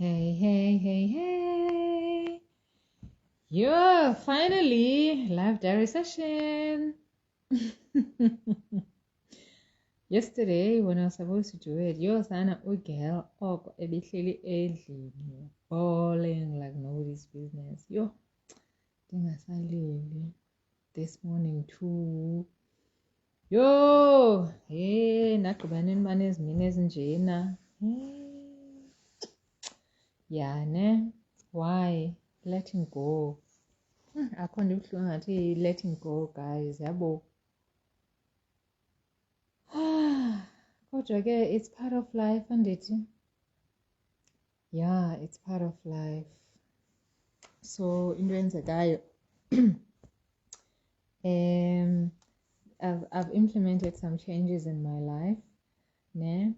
Hey, hey, hey, hey. Yo, finally, live diary session. Yesterday, when I was supposed to do it, yo, sana ugel oko ebihleli endlini, balling like nobody's business. Yo, ndingasalili. This morning too. Yo, hey, ndagqiba nemane ezimini ezinjena. Yeah, ne? Why? Letting go. Akho nto ibuhlungu ngathi letting go, guys, yabo. Kodwa ke it's part of life, andithi? Yeah, it's part of life. So into eyenzekayo I've implemented some changes in my life, ne?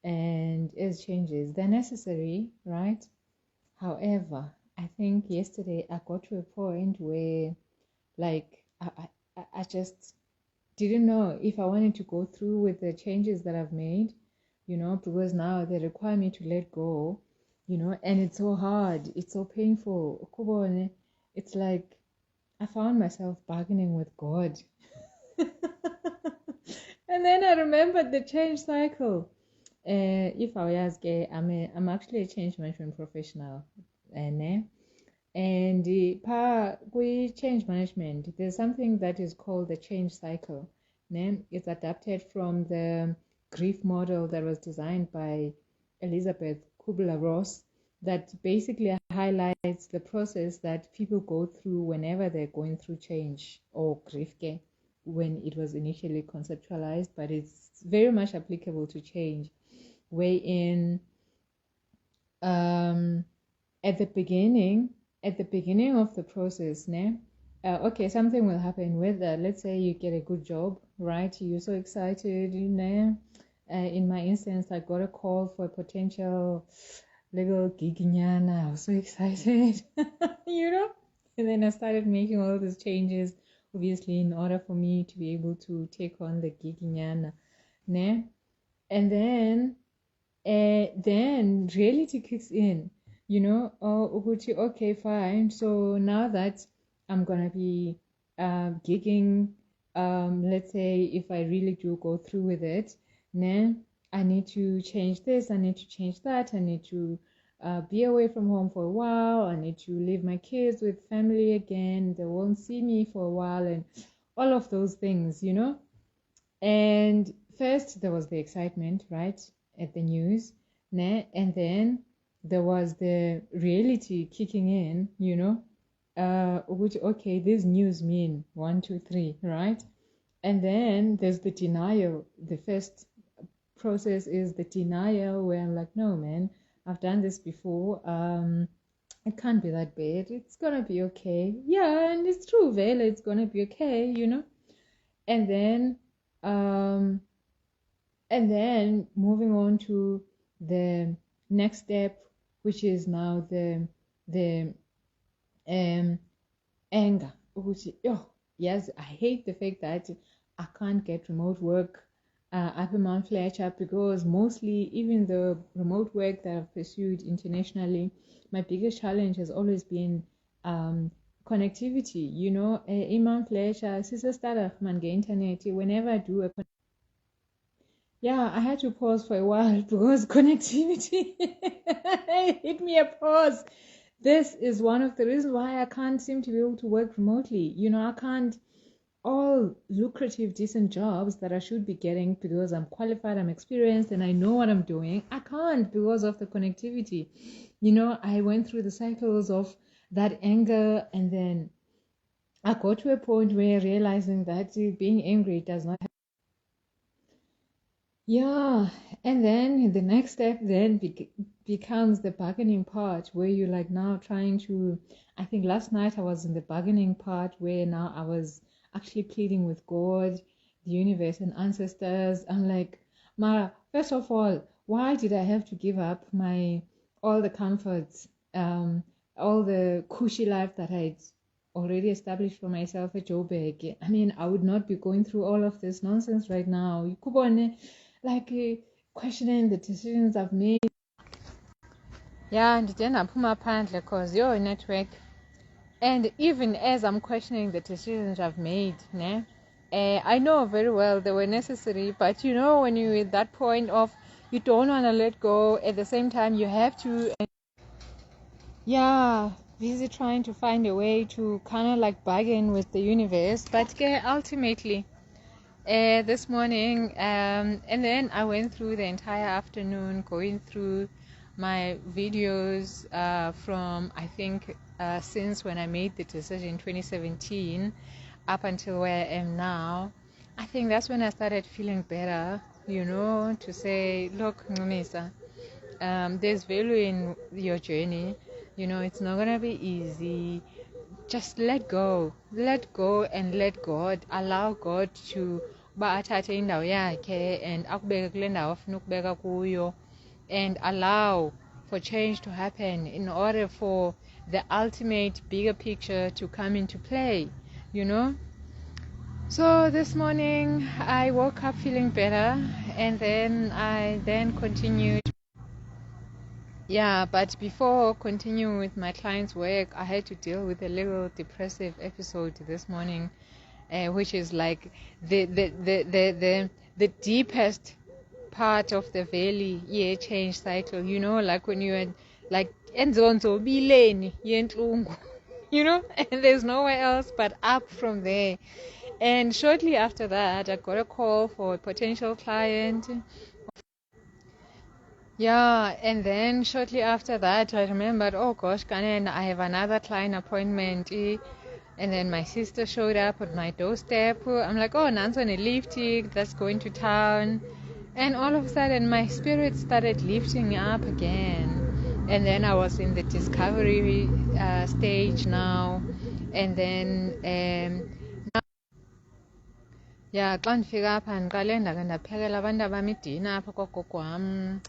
And as changes, they're necessary, right? However, I think yesterday I got to a point where, like, I just didn't know if I wanted to go through with the changes that I've made, because now they require me to let go, and it's so hard, it's so painful. It's like I found myself bargaining with God. And then I remembered the change cycle. If I was gay, I'm actually a change management professional. And change management, there's something that is called the change cycle. It's adapted from the grief model that was designed by Elizabeth Kubler-Ross, that basically highlights the process that people go through whenever they're going through change or grief, when it was initially conceptualized, but it's very much applicable to change. Wherein at the beginning of the process, okay, something will happen with that. Let's say you get a good job, right? You're so excited, in my instance, I got a call for a potential little giginyana. I was so excited, and then I started making all these changes, obviously, in order for me to be able to take on the giginyana, and then reality kicks in, okay, fine. So now that I'm gonna be gigging, let's say if I really do go through with it, I need to change this, I need to change that, I need to be away from home for a while, I need to leave my kids with family again, they won't see me for a while, and all of those things, And first there was the excitement, right, at the news, and then there was the reality kicking in, which, okay, this news mean 1, 2, 3, right? And then there's the denial. The first process is the denial, where I'm like, no, man, I've done this before. It can't be that bad. It's gonna be okay. Yeah, and it's true, Vela, it's gonna be okay, And then moving on to the next step, which is now the anger. Yes, I hate the fact that I can't get remote work up in Mount Fletcher, because mostly, even the remote work that I've pursued internationally, my biggest challenge has always been connectivity. In Mount Fletcher, internet. Whenever I do I had to pause for a while because connectivity hit me a pause. This is one of the reasons why I can't seem to be able to work remotely. I can't, all lucrative, decent jobs that I should be getting because I'm qualified, I'm experienced, and I know what I'm doing, I can't because of the connectivity. I went through the cycles of that anger, and then I got to a point where realizing that being angry does not help. Yeah, and then the next step then becomes the bargaining part, where you're like now trying to, I think last night I was in the bargaining part, where now I was actually pleading with God, the universe, and ancestors. I'm like, Mara, first of all, why did I have to give up all the comforts, all the cushy life that I'd already established for myself at Joburg? I mean, I would not be going through all of this nonsense right now. Like questioning the decisions I've made. Yeah, ndide ndaphuma phandle because your network. And even as I'm questioning the decisions I've made, I know very well they were necessary, but when you're at that point of you don't want to let go, at the same time you have to, yeah, busy trying to find a way to kind of like bargain with the universe. But ultimately, this morning, and then I went through the entire afternoon going through my videos from, I think, since when I made the decision in 2017 up until where I am now. I think that's when I started feeling better, to say, look, Nomisa, there's value in your journey. It's not going to be easy. Just let go and let God, allow God to athathe indawo yakhe and akubeke kule ndawo afuna ukubeka kuyo, and allow for change to happen in order for the ultimate bigger picture to come into play. So this morning I woke up feeling better, and then I continued. Yeah, but before continuing with my client's work, I had to deal with a little depressive episode this morning, which is like the deepest part of the valley year change cycle. Like when you had like enzonzo bileni yentlungu, and there's nowhere else but up from there. And shortly after that, I got a call for a potential client. Yeah, and then shortly after that, I remembered, oh gosh, Kanen, I have another client appointment. And then my sister showed up at my doorstep. I'm like, oh, Nan's on a lift, that's going to town. And all of a sudden, my spirit started lifting up again. And then I was in the discovery stage now. And then, yeah, xa ndifika apha ndiqale ndake ndaphekela abantu abam idina apha kogogo wam.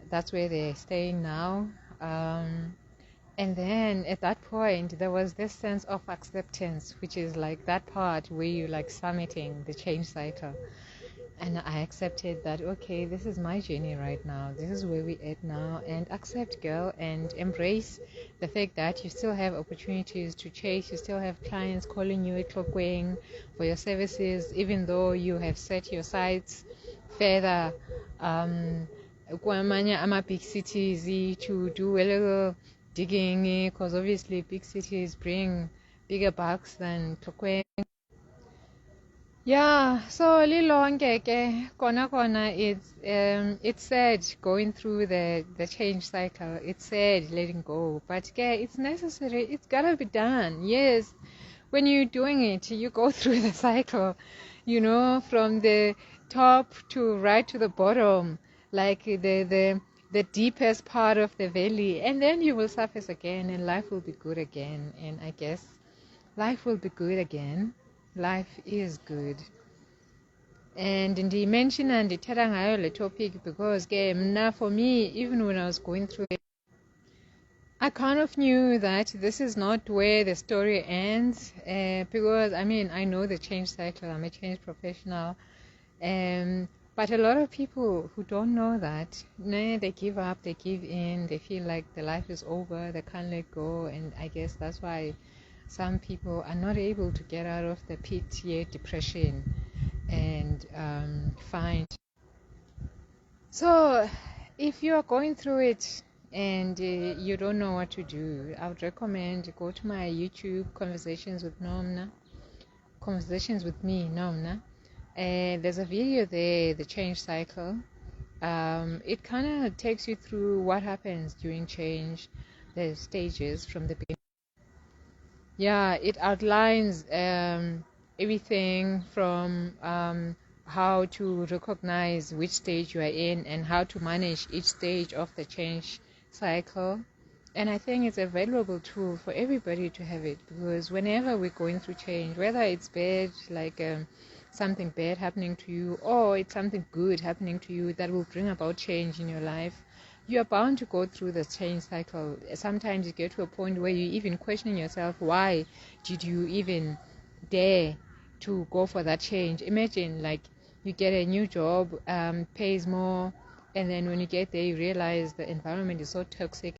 That's where they're staying now. And then at that point, there was this sense of acceptance, which is like that part where you like summiting the change cycle. And I accepted that, okay, this is my journey right now. This is where we're at now. And accept, girl, and embrace the fact that you still have opportunities to chase. You still have clients calling you at Clockwing for your services, even though you have set your sights further. Kwamanye big cities to do a little digging, because obviously big cities bring bigger bucks than Clockwing. Yeah, so lilonke ke kona it's sad going through the change cycle. It's sad letting go, but it's necessary. It's gotta be done. Yes, when you're doing it, you go through the cycle, from the top to right to the bottom, like the deepest part of the valley, and then you will surface again, and life will be good again. And I guess life will be good again. Life is good. And ndimenshina ndithetha ngayo le topic because mna, for me, even when I was going through it, I kind of knew that this is not where the story ends, because I know the change cycle. I'm a change professional, but a lot of people who don't know that, they give up, they give in, they feel like the life is over, they can't let go. And I guess that's why some people are not able to get out of the pit, depression, and find. So if you are going through it and you don't know what to do, I would recommend go to my YouTube Conversations with Nomna, Conversations with me, Nomna. There's a video there, the change cycle. It kind of takes you through what happens during change, the stages from the beginning. Yeah, it outlines everything from how to recognize which stage you are in and how to manage each stage of the change cycle. And I think it's a valuable tool for everybody to have it, because whenever we're going through change, whether it's bad, like something bad happening to you, or it's something good happening to you that will bring about change in your life, you are bound to go through the change cycle. Sometimes you get to a point where you're even questioning yourself, why did you even dare to go for that change? Imagine like you get a new job, pays more, and then when you get there you realize the environment is so toxic